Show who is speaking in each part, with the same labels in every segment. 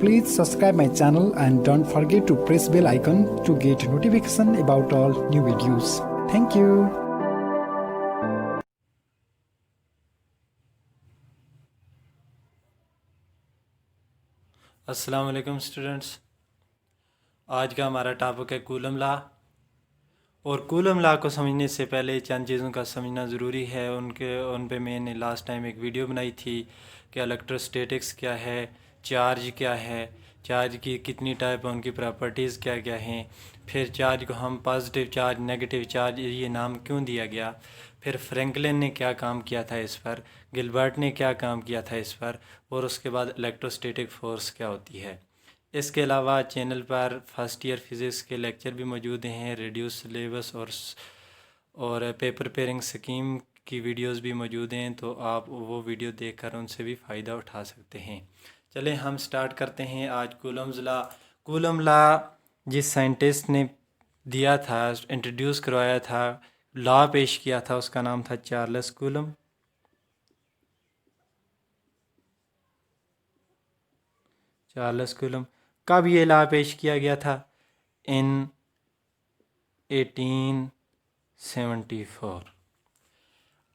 Speaker 1: Please subscribe my channel and don't forget to press bell icon to get notification about all new videos. Thank you.
Speaker 2: अस्सलाम वालेकुम students. आज का हमारा topic है coulomb law. और coulomb law को समझने से पहले चंद चीज़ों का समझना ज़रूरी है। उन पे मैंने लास्ट टाइम एक वीडियो बनाई थी कि इलेक्ट्रोस्टैटिक्स क्या है, चार्ज क्या है, चार्ज की कितनी टाइप है, उनकी प्रॉपर्टीज़ क्या क्या हैं, फिर चार्ज को हम पॉजिटिव चार्ज, नेगेटिव चार्ज ये नाम क्यों दिया गया, फिर फ्रैंकलिन ने क्या काम किया था इस पर, गिलबर्ट ने क्या काम किया था इस पर, और उसके बाद इलेक्ट्रोस्टैटिक फोर्स क्या होती है। इसके अलावा चैनल पर फर्स्ट ईयर फिज़िक्स के लेक्चर भी मौजूद हैं, रिड्यूस सिलेबस और पेपर पेयरिंग स्कीम की वीडियोस भी मौजूद हैं, तो आप वो वीडियो देखकर उनसे भी फ़ायदा उठा सकते हैं। चलें हम स्टार्ट करते हैं आज कूलम्स लॉ। कूलम लॉ जिस साइंटिस्ट ने दिया था, इंट्रोड्यूस करवाया था, लॉ पेश किया था, उसका नाम था चार्ल्स कूलम। Charles coulomb. कब ये लॉ पेश किया गया था? इन 1874।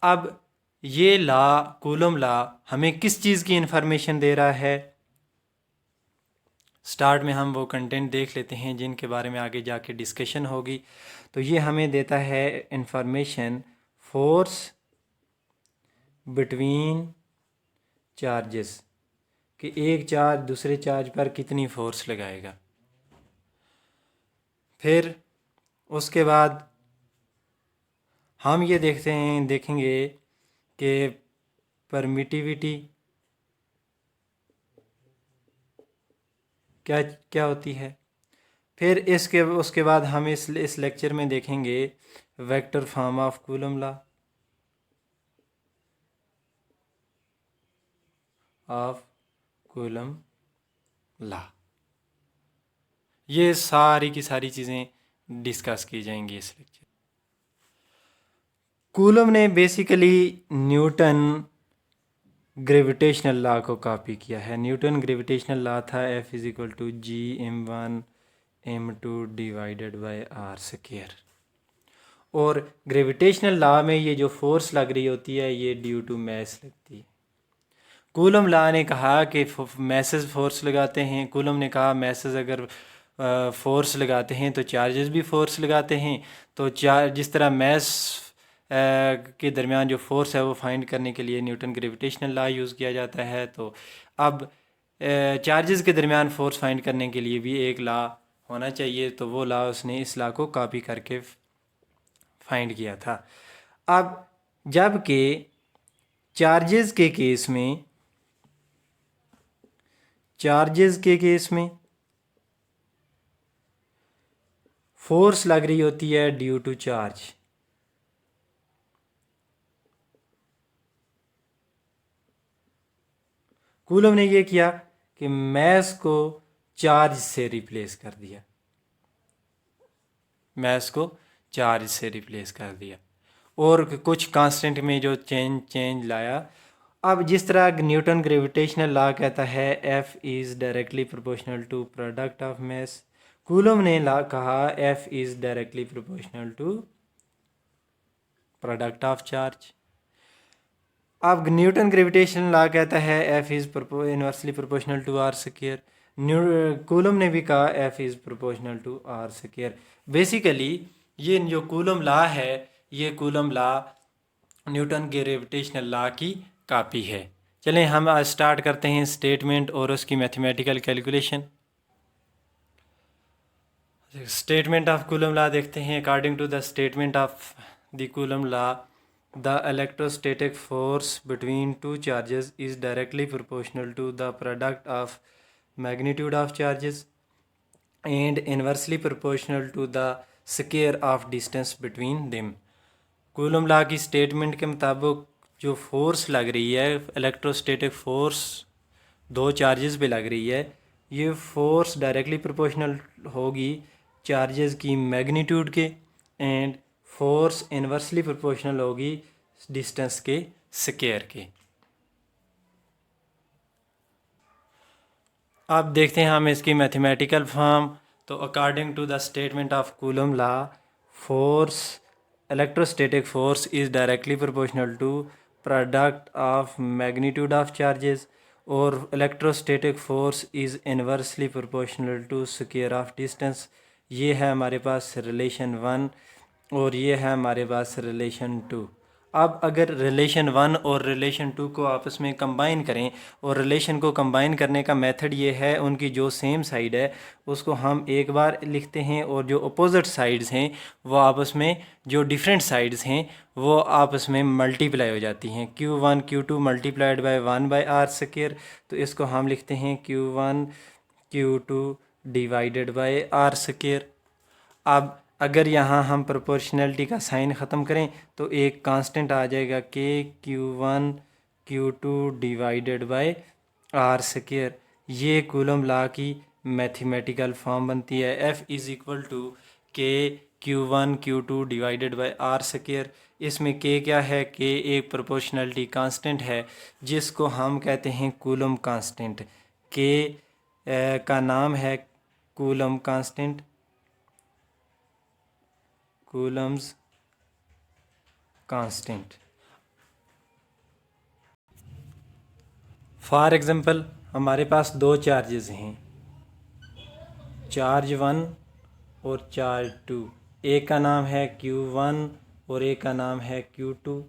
Speaker 2: अब ये लॉ, कूलम लॉ, हमें किस चीज़ की इंफॉर्मेशन दे रहा है? स्टार्ट में हम वो कंटेंट देख लेते हैं जिनके बारे में आगे जाके डिस्कशन होगी। तो ये हमें देता है इंफॉर्मेशन फोर्स बिटवीन चार्जेस, कि एक चार्ज दूसरे चार्ज पर कितनी फोर्स लगाएगा। फिर उसके बाद हम ये देखेंगे कि परमिटिविटी क्या क्या होती है। फिर उसके बाद हम इस लेक्चर में देखेंगे vector form of Coulomb law, law. ये सारी की सारी चीज़ें डिस्कस की जाएंगी इस लेक्चर। कूलम ने बेसिकली न्यूटन ग्रेविटेशनल लॉ को कॉपी किया है। न्यूटन ग्रेविटेशनल लॉ था F=G(m1)(m2) divided by r square. और ग्रेविटेशनल लॉ में ये जो फोर्स लग रही होती है ये ड्यू टू मैस लगती है। कूलम लॉ ने कहा कि मैसेज फोर्स लगाते हैं। कूलम ने कहा मैसेज अगर फोर्स लगाते हैं तो चार्जेस भी फोर्स लगाते हैं। तो जिस तरह मैस के दरमियान जो फोर्स है वो फाइंड करने के लिए न्यूटन ग्रेविटेशनल लॉ यूज़ किया जाता है। तो अब चार्जेस के दरमियान फोर्स फाइंड करने के लिए भी एक लॉ होना चाहिए, तो वो लॉ उसने इस लॉ को कॉपी करके फाइंड किया था। अब जबकि चार्जेस के केस में फोर्स लग रही होती है ड्यू टू चार्ज। कूलम ने यह किया कि मैस को चार्ज से रिप्लेस कर दिया, और कुछ कांस्टेंट में जो चेंज लाया। अब जिस तरह न्यूटन ग्रेविटेशनल लॉ कहता है F is directly proportional to product of mass, Coulomb ने कहा F is directly proportional to product of charge. अब न्यूटन ग्रेविटेशनल लॉ कहता है F is inversely proportional to r square. कूलम ने भी कहा F is proportional to r square. Basically ये जो कूलम लॉ है, ये Coulomb law Newton gravitational law की कॉपी है। चलें हम आज स्टार्ट करते हैं स्टेटमेंट और उसकी mathematical calculation. Statement of Coulomb law देखते हैं। According to the statement of the Coulomb law, the electrostatic force between two charges is directly proportional to the product of magnitude of charges and inversely proportional to the square of distance between them। Coulomb law की statement के मुताबिक जो force लग रही है, electrostatic force दो charges पे लग रही है, ये फोर्स डायरेक्टली प्रोपोर्शनल होगी चार्जेस की मैग्नीट्यूड के, एंड फोर्स इन्वर्सली प्रोपोर्शनल होगी डिस्टेंस के स्क्वायर के। अब देखते हैं हम इसकी मैथमेटिकल फॉर्म। तो according to the statement of Coulomb law, force electrostatic force is directly proportional to product of magnitude of charges, और electrostatic force is inversely proportional to square of distance. ये है हमारे पास रिलेशन 1 और ये है हमारे पास relation 2। अब अगर रिलेशन 1 और रिलेशन 2 को आपस में कंबाइन करें, और रिलेशन को कंबाइन करने का मेथड ये है, उनकी जो सेम साइड है उसको हम एक बार लिखते हैं, और जो अपोजिट साइड्स हैं वो आपस में, जो डिफरेंट साइड्स हैं वो आपस में मल्टीप्लाई हो जाती हैं। Q1 Q2 multiplied by 1/r²। तो इसको हम लिखते हैं Q1 Q2 divided by r²। अब अगर यहाँ हम प्रोपोर्शनलिटी का साइन ख़त्म करें तो एक कांस्टेंट आ जाएगा के Q1 Q2 divided by r²। ये कूलम लॉ की मैथमेटिकल फॉर्म बनती है। F इज़ इक्वल टू के Q1 Q2 divided by r²। इसमें के क्या है? के एक प्रोपोर्शनलिटी कांस्टेंट है जिसको हम कहते हैं कूलम कांस्टेंट। के का नाम है coulomb constant, Coulomb's constant. For example हमारे पास दो चार्जेस हैं, चार्ज 1 और चार्ज 2। एक का नाम है Q1 और एक का नाम है Q2।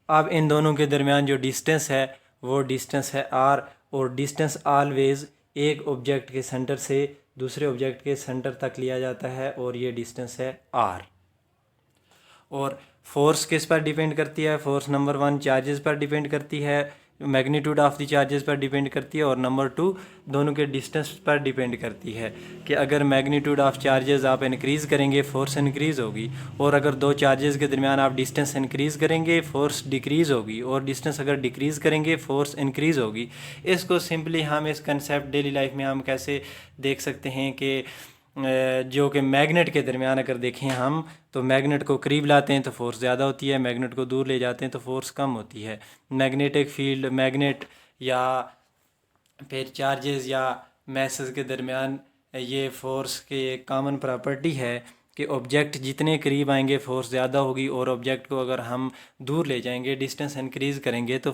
Speaker 2: अब इन दोनों के दरमियान जो डिस्टेंस है वो डिस्टेंस है r, और डिस्टेंस ऑलवेज़ एक ऑब्जेक्ट के सेंटर से दूसरे ऑब्जेक्ट के सेंटर तक लिया जाता है, और ये डिस्टेंस है r। और फोर्स किस पर डिपेंड करती है? फोर्स नंबर 1 चार्जेस पर डिपेंड करती है, मैग्नीट्यूड ऑफ द चार्जेस पर डिपेंड करती है, और नंबर 2 दोनों के डिस्टेंस पर डिपेंड करती है कि अगर मैग्नीट्यूड ऑफ चार्जेस आप इंक्रीज़ करेंगे फोर्स इंक्रीज़ होगी, और अगर दो चार्जेस के दरमियान आप डिस्टेंस इंक्रीज़ करेंगे फोर्स डिक्रीज़ होगी, और डिस्टेंस अगर डिक्रीज़ करेंगे फोर्स इंक्रीज़ होगी। इसको सिंपली हम इस कंसेप्ट डेली लाइफ में हम कैसे देख सकते हैं कि जो कि मैग्नेट के दरमियान अगर देखें हम, तो मैग्नेट को करीब लाते हैं तो फोर्स ज़्यादा होती है, मैग्नेट को दूर ले जाते हैं तो फोर्स कम होती है। मैग्नेटिक फील्ड, मैग्नेट या फिर चार्जेस या मैसेस के दरमियान ये फोर्स की एक कॉमन प्रॉपर्टी है कि ऑब्जेक्ट जितने करीब आएंगे फोर्स ज़्यादा होगी, और ऑब्जेक्ट को अगर हम दूर ले जाएंगे, डिस्टेंस इंक्रीज़ करेंगे तो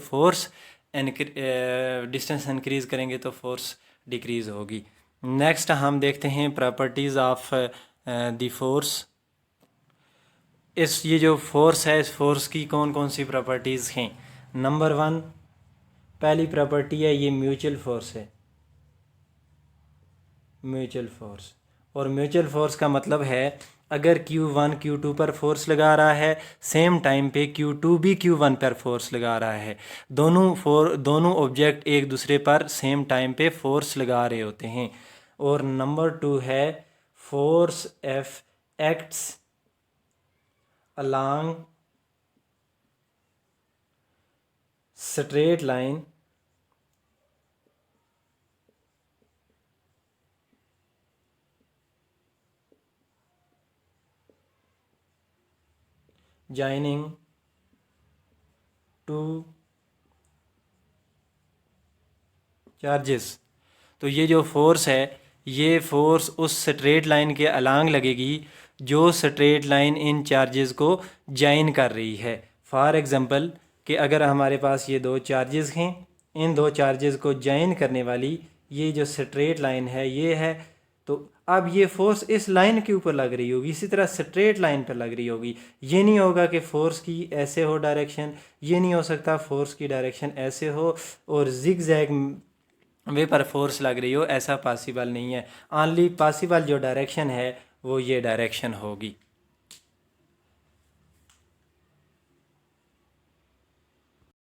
Speaker 2: डिस्टेंस इंक्रीज़ करेंगे तो फोर्स डिक्रीज़ होगी। नेक्स्ट हम देखते हैं प्रॉपर्टीज़ ऑफ द फोर्स। ये जो फोर्स है, इस फोर्स की कौन कौन सी प्रॉपर्टीज़ हैं? नंबर 1 पहली प्रॉपर्टी है, ये म्यूचुअल फोर्स है, म्यूचुअल फोर्स। और म्यूचुअल फोर्स का मतलब है अगर Q1 Q2 पर फोर्स लगा रहा है, सेम टाइम पे Q2 भी Q1 पर फोर्स लगा रहा है, दोनों ऑब्जेक्ट एक दूसरे पर सेम टाइम पे फोर्स लगा रहे होते हैं। और नंबर 2 है force F acts along straight line joining two charges. तो ये जो फोर्स है, ये फोर्स उस स्ट्रेट लाइन के अलांग लगेगी जो स्ट्रेट लाइन इन चार्जेस को जॉइन कर रही है। फॉर एग्ज़ाम्पल कि अगर हमारे पास ये दो चार्जेस हैं, इन दो चार्जेस को जॉइन करने वाली ये जो स्ट्रेट लाइन है ये है, तो अब ये फोर्स इस लाइन के ऊपर लग रही होगी, इसी तरह स्ट्रेट लाइन पर लग रही होगी। ये नहीं होगा कि फ़ोर्स की ऐसे हो डायरेक्शन, ये नहीं हो सकता फ़ोर्स की डायरेक्शन ऐसे हो और जिग जैग वे पर फोर्स लग रही हो, ऐसा पॉसिबल नहीं है। ओनली पॉसिबल जो डायरेक्शन है वो ये डायरेक्शन होगी।